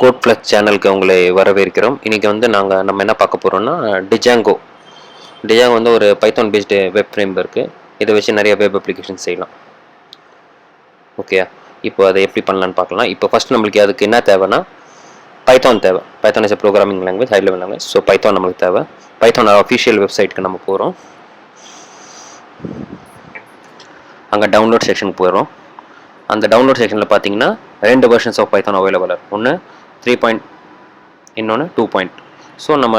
Code plus சேனலுக்கு உங்களை வரவேற்கிறோம். இன்றைக்கி வந்து நம்ம என்ன பார்க்க போகிறோம்னா டிஜாங்கோ வந்து ஒரு பைத்தான் பேஸ்டு வெப் ஃப்ரேம் இருக்குது. இதை வச்சு நிறைய வெப் அப்ளிகேஷன் செய்யலாம். ஓகே, இப்போ அதை எப்படி பண்ணலான்னு பார்க்கலாம். இப்போ ஃபஸ்ட் நம்மளுக்கு அதுக்கு என்ன தேவைன்னா பைத்தான் தேவை. Python is programming language, high level language. So Python நம்மளுக்கு தேவை. பைத்தான் அஃபிஷியல் வெப்சைட்டுக்கு நம்ம போகிறோம். அங்கே டவுன்லோட் செக்ஷனுக்கு போயிடும். அந்த டவுன்லோட் செக்ஷனில் பார்த்தீங்கன்னா 2 வெர்ஷன்ஸ் ஆஃப் பைத்தான் அவைலபிள். ஒன்று 3. இன்னொன்று 2. ஸோ நம்ம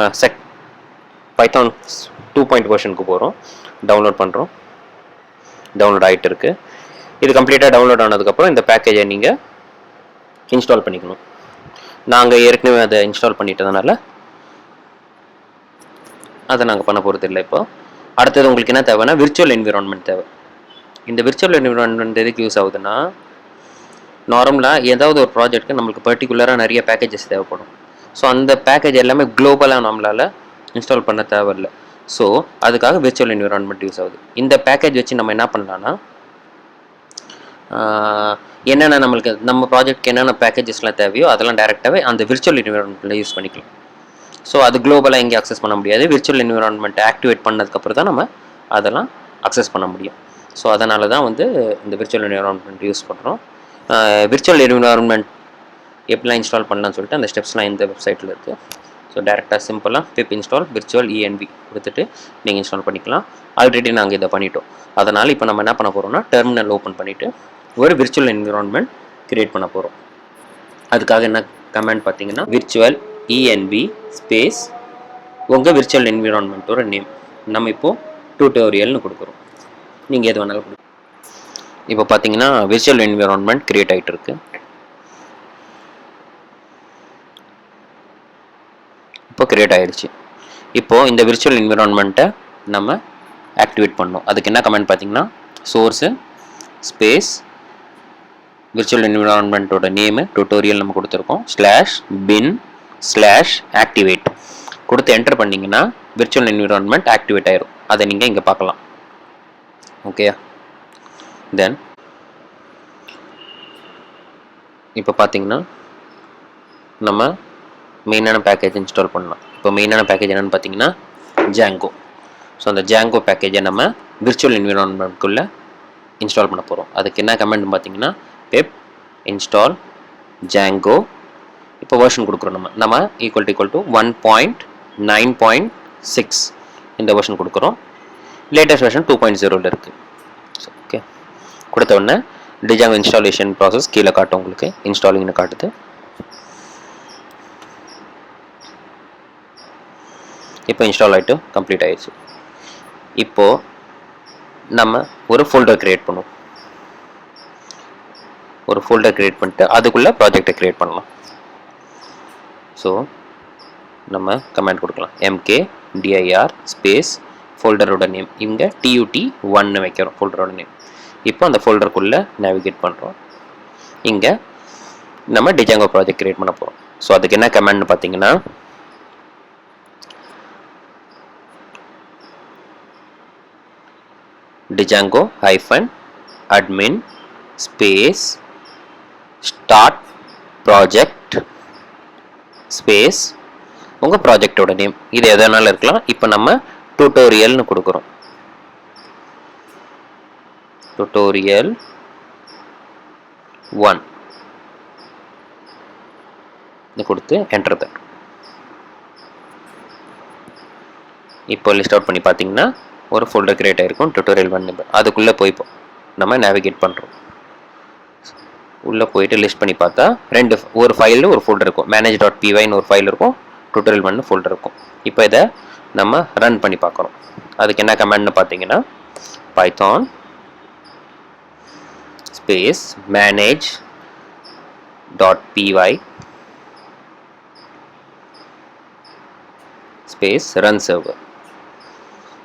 பைத்தான் 2. வெர்ஷனுக்கு போகிறோம். டவுன்லோட் பண்ணுறோம். டவுன்லோட் ஆகிட்டு இருக்குது. இது கம்ப்ளீட்டாக டவுன்லோட் ஆனதுக்கப்புறம் இந்த பேக்கேஜை நீங்கள் இன்ஸ்டால் பண்ணிக்கணும். நாங்கள் ஏற்கனவே அதை இன்ஸ்டால் பண்ணிட்டதுனால அதை நாங்கள் பண்ண போகிறது இல்லை. இப்போ அடுத்தது உங்களுக்கு என்ன தேவைன்னா விர்ச்சுவல் என்விரான்மெண்ட் தேவை. இந்த விர்ச்சுவல் என்விரான்மெண்ட் எதுக்கு யூஸ் ஆகுதுன்னா, நார்மலாக ஏதாவது ஒரு ப்ராஜெக்ட்டுக்கு நம்மளுக்கு பர்டிகுலராக நிறைய பேக்கேஜஸ் தேவைப்படும். ஸோ அந்த பேக்கேஜ் எல்லாமே குளோபலாக நம்மளால் இன்ஸ்டால் பண்ண தேவையில்லை. ஸோ அதுக்காக விர்ச்சுவல் என்விரான்மெண்ட் யூஸ் ஆகுது. இந்த பேக்கேஜ் வச்சு நம்ம என்ன பண்ணலான்னா, என்னென்ன நம்மளுக்கு நம்ம ப்ராஜெக்ட்க்கு என்னென்ன பேக்கேஜஸ்லாம் தேவையோ அதெல்லாம் டேரெக்டாகவே அந்த விர்ச்சுவல் என்விரான்மெண்ட்டில் யூஸ் பண்ணிக்கலாம். ஸோ அது குளோபலாக எங்கேயும் அக்சஸ் பண்ண முடியாது. விர்ச்சுவல் என்விரான்மெண்ட்டை ஆக்டிவேட் பண்ணதுக்கப்புறம் தான் நம்ம அதெல்லாம் அக்சஸ் பண்ண முடியும். ஸோ அதனால தான் வந்து இந்த விர்ச்சுவல் என்விரான்மெண்ட் யூஸ் பண்ணுறோம். விர்ச்சுவல் என்விரான்மெண்ட் எப்படிலாம் இன்ஸ்டால் பண்ணலாம்னு சொல்லிட்டு அந்த ஸ்டெப்ஸ்லாம் இந்த வெப்சைட்டில் இருக்குது. ஸோ டேரெக்டாக சிம்பிளாக பிப் இன்ஸ்டால் விர்ச்சுவல் ENV கொடுத்துட்டு நீங்கள் இன்ஸ்டால் பண்ணிக்கலாம். ஆல்ரெடி நாங்கள் இதை பண்ணிட்டோம். அதனால் இப்போ நம்ம என்ன பண்ண போகிறோம்னா டெர்மினல் ஓப்பன் பண்ணிவிட்டு ஒரு விர்ச்சுவல் என்விரான்மெண்ட் க்ரியேட் பண்ண போகிறோம். அதுக்காக என்ன கமெண்ட் பார்த்தீங்கன்னா விர்ச்சுவல் ENV ஸ்பேஸ் உங்கள் விர்ச்சுவல் என்விரான்மெண்ட்டோட நேம். நம்ம இப்போது டியூட்டோரியல்னு கொடுக்குறோம். நீங்கள் எது வேணாலும் கொடுக்கும். இப்போ பார்த்தீங்கன்னா விர்ச்சுவல் என்விரான்மெண்ட் க்ரியேட் ஆகிட்டு இருக்கு. இப்போ க்ரியேட் ஆகிடுச்சு. இப்போது இந்த விர்ச்சுவல் என்விரான்மெண்ட்டை நம்ம ஆக்டிவேட் பண்ணோம். அதுக்கு என்ன கமெண்ட் பார்த்தீங்கன்னா சோர்ஸு ஸ்பேஸ் விர்ச்சுவல் என்விரான்மெண்ட்டோட நேமு டியூட்டோரியல் நம்ம கொடுத்துருக்கோம் /bin/activate கொடுத்து என்டர் பண்ணிங்கன்னா விர்ச்சுவல் என்விரான்மெண்ட் ஆக்டிவேட் ஆயிரும். அதை நீங்கள் இங்கே பார்க்கலாம். ஓகேயா? தென் இப்போ பார்த்தீங்கன்னா நம்ம மெயினான பேக்கேஜ் இன்ஸ்டால் பண்ணலாம். இப்போ மெயினான பேக்கேஜ் என்னென்னு பார்த்தீங்கன்னா Django. ஸோ அந்த Django பேக்கேஜை நம்ம விர்ச்சுவல் என்விரான்மெண்ட்குள்ளே இன்ஸ்டால் பண்ண போகிறோம். அதுக்கு என்ன கமெண்ட் பார்த்தீங்கன்னா pip install Django. இப்போ வெர்ஷன் கொடுக்குறோம். நம்ம ஈக்குவல் டு 1.9.6 இந்த வெர்ஷன் கொடுக்குறோம். லேட்டஸ்ட் வெர்ஷன் 2.0ல் இருக்குது. ஓகே, கொடுத்த உடனே Django இன்ஸ்டாலேஷன் ப்ராசஸ் கீழே காட்டும். உங்களுக்கு இன்ஸ்டாலிங்னு காட்டுது. இப்போ இன்ஸ்டால் ஆகிட்டு கம்ப்ளீட் ஆகிடுச்சு. இப்போது நம்ம ஒரு ஃபோல்டர் க்ரியேட் பண்ணுவோம். ஒரு ஃபோல்டர் க்ரியேட் பண்ணிட்டு அதுக்குள்ளே ப்ராஜெக்டை க்ரியேட் பண்ணலாம். ஸோ நம்ம கமெண்ட் கொடுக்கலாம் mkdir ஸ்பேஸ் ஃபோல்டரோட நேம். இங்கே TUT1 வைக்கிறோம் ஃபோல்டரோட நேம். இப்போ அந்த ஃபோல்டருக்குள்ளே நேவிகேட் பண்ணுறோம். இங்கே நம்ம Django ப்ராஜெக்ட் க்ரியேட் பண்ண போகிறோம். ஸோ அதுக்கு என்ன கமெண்ட்னு பார்த்தீங்கன்னா Django -admin space start project space உங்கள் ப்ராஜெக்டோட நேம். இது எதனால இருக்கலாம். இப்போ நம்ம டியூட்டோரியல்னு கொடுக்குறோம். டியூட்டோரியல் 1 இது கொடுத்து என்டர் தரும். இப்போ லிஸ்ட் அவுட் பண்ணி பார்த்தீங்கன்னா ஒரு ஃபோல்டர் க்ரியேட் ஆகிருக்கும் டியூட்டோரியல் 1. அதுக்குள்ளே போய் நம்ம நேவிகேட் பண்ணுறோம். உள்ளே போயிட்டு லிஸ்ட் பண்ணி பார்த்தா ஒரு ஃபைலில் ஒரு ஃபோல்டர் இருக்கும். manage.pyன்னு ஒரு ஃபைல் இருக்கும். டியூட்டோரியல் 1 ஃபோல்டர் இருக்கும். இப்போ இதை நம்ம ரன் பண்ணி பார்க்குறோம். அதுக்கு என்ன கமெண்ட்னு பார்த்தீங்கன்னா python space manage.py space run server.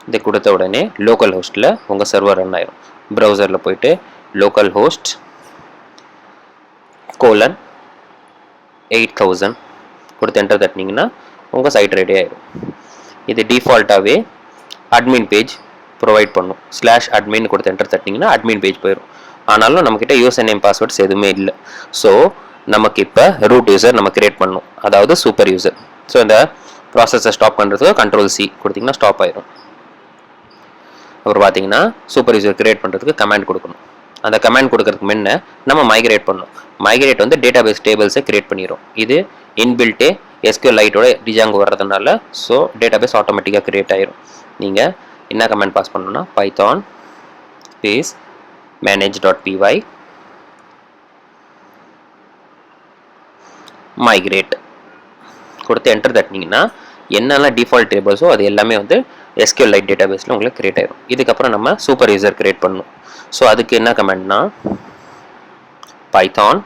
இதை கொடுத்த உடனே லோக்கல் ஹோஸ்ட்டில் உங்கள் சர்வர் ரன் ஆயிரும். ப்ரௌசரில் போயிட்டு லோக்கல் ஹோஸ்ட் :8000 கொடுத்து என்டர் தட்டினீங்கன்னா உங்கள் சைட் ரெடி ஆயிடும். இது டிஃபால்ட்டாகவே அட்மின் பேஜ் ப்ரொவைட் பண்ணும். /admin கொடுத்து என்டர் தட்டினீங்கன்னா அட்மின் பேஜ் போயிடும். ஆனாலும் நம்மக்கிட்ட யூசர் நேம் பாஸ்வேர்ட்ஸ் எதுவுமே இல்லை. ஸோ நமக்கு இப்போ ரூட் யூசர் நம்ம கிரியேட் பண்ணணும், அதாவது சூப்பர் யூசர். ஸோ இந்த ப்ராசஸை ஸ்டாப் பண்ணுறதுக்கு Ctrl+C கொடுத்தீங்கன்னா ஸ்டாப் ஆயிடும். அப்புறம் பார்த்தீங்கன்னா சூப்பர் யூசர் கிரியேட் பண்ணுறதுக்கு கமாண்ட் கொடுக்கணும். அந்த கமாண்ட் கொடுக்கறதுக்கு முன்ன நம்ம மைக்ரேட் பண்ணணும். மைக்ரேட் வந்து டேட்டாபேஸ் டேபிள்ஸை கிரியேட் பண்ணிடும். இது இன்பில்ட்டே SQLiteோட Django வர்றதுனால ஸோ டேட்டாபேஸ் ஆட்டோமேட்டிக்காக கிரியேட் ஆயிரும். நீங்கள் என்ன கமாண்ட் பாஸ் பண்ணணும்னா பைத்தான் ஸ்பேஸ் manage.py migrate கொடுத்து என்டர் தட்டினீங்கன்னா என்னெல்லாம் டிஃபால்ட் டேபிள்ஸோ அது எல்லாமே வந்து SQLite டேட்டாபேஸில் உங்களுக்கு கிரியேட் ஆயிடும். இதுக்கப்புறம் நம்ம சூப்பர் யூசர் கிரியேட் பண்ணணும். ஸோ அதுக்கு என்ன கமெண்ட்னா python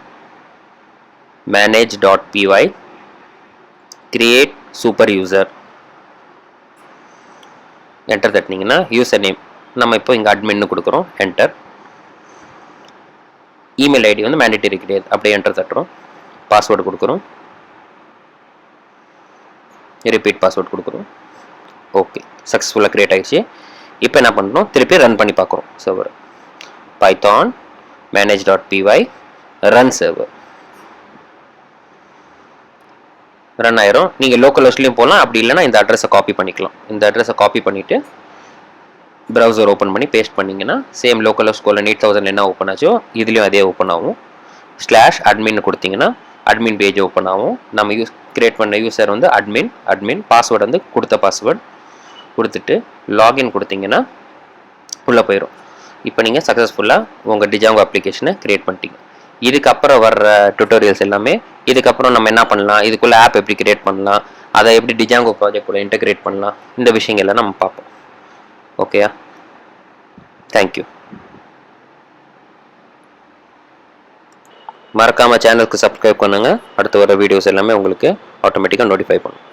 manage.py create super user enter தட்டினீங்கன்னா யூசர் நேம் நம்ம இப்போ இங்கே அட்மின்னு கொடுக்குறோம், என்டர். இமெயில் ஐடி வந்து மேண்டேட்டரி கிடையாது, அப்படியே என்டர் தட்டுறோம். பாஸ்வேர்டு கொடுக்குறோம், ரிப்பீட் பாஸ்வேர்ட் கொடுக்குறோம். ஓகே, சக்ஸஸ்ஃபுல்லாக கிரியேட் ஆகிடுச்சு. இப்போ என்ன பண்ணுறோம், திருப்பி ரன் பண்ணி பார்க்குறோம் server. Python manage.py run server run ஆயிரும். நீங்கள் லோக்கல் ஹோஸ்ட்லையும் போகலாம், அப்படி இல்லைனா இந்த அட்ரஸை காப்பி பண்ணிக்கலாம். இந்த அட்ரஸை காப்பி பண்ணிவிட்டு ப்ரௌசர் ஓப்பன் பண்ணி பேஸ்ட் பண்ணிங்கன்னா சேம் லோக்கல் ஹோஸ்ட் கோலன் 8000 என்ன ஓப்பன் ஆச்சோ இதுலேயும் அதே ஓப்பன் ஆகும். /admin கொடுத்தீங்கன்னா அட்மின் பேஜ் ஓப்பன் ஆகும். நம்ம கிரியேட் பண்ண யூசர் வந்து அட்மின் பாஸ்வேர்டு வந்து கொடுத்த பாஸ்வேர்டு கொடுத்துட்டு லாகின் கொடுத்தீங்கன்னா உள்ளே போயிடும். இப்போ நீங்கள் சக்ஸஸ்ஃபுல்லாக உங்கள் Django அப்ளிகேஷனை கிரியேட் பண்ணிட்டீங்க. இதுக்கப்புறம் வர்ற டுட்டோரியல்ஸ் எல்லாமே இதுக்கப்புறம் நம்ம என்ன பண்ணலாம், இதுக்குள்ளே ஆப் எப்படி கிரியேட் பண்ணலாம், அதை எப்படி Django ப்ராஜெக்ட் கூட இன்டெகிரேட் பண்ணலாம், இந்த விஷயங்கள்லாம் நம்ம பார்ப்போம். ஓகேயா? தேங்க்யூ. மறக்காமல் சேனலுக்கு சப்ஸ்கிரைப் பண்ணுங்கள். அடுத்து வர வீடியோஸ் எல்லாமே உங்களுக்கு ஆட்டோமேட்டிக்காக நோட்டிஃபை பண்ணும்.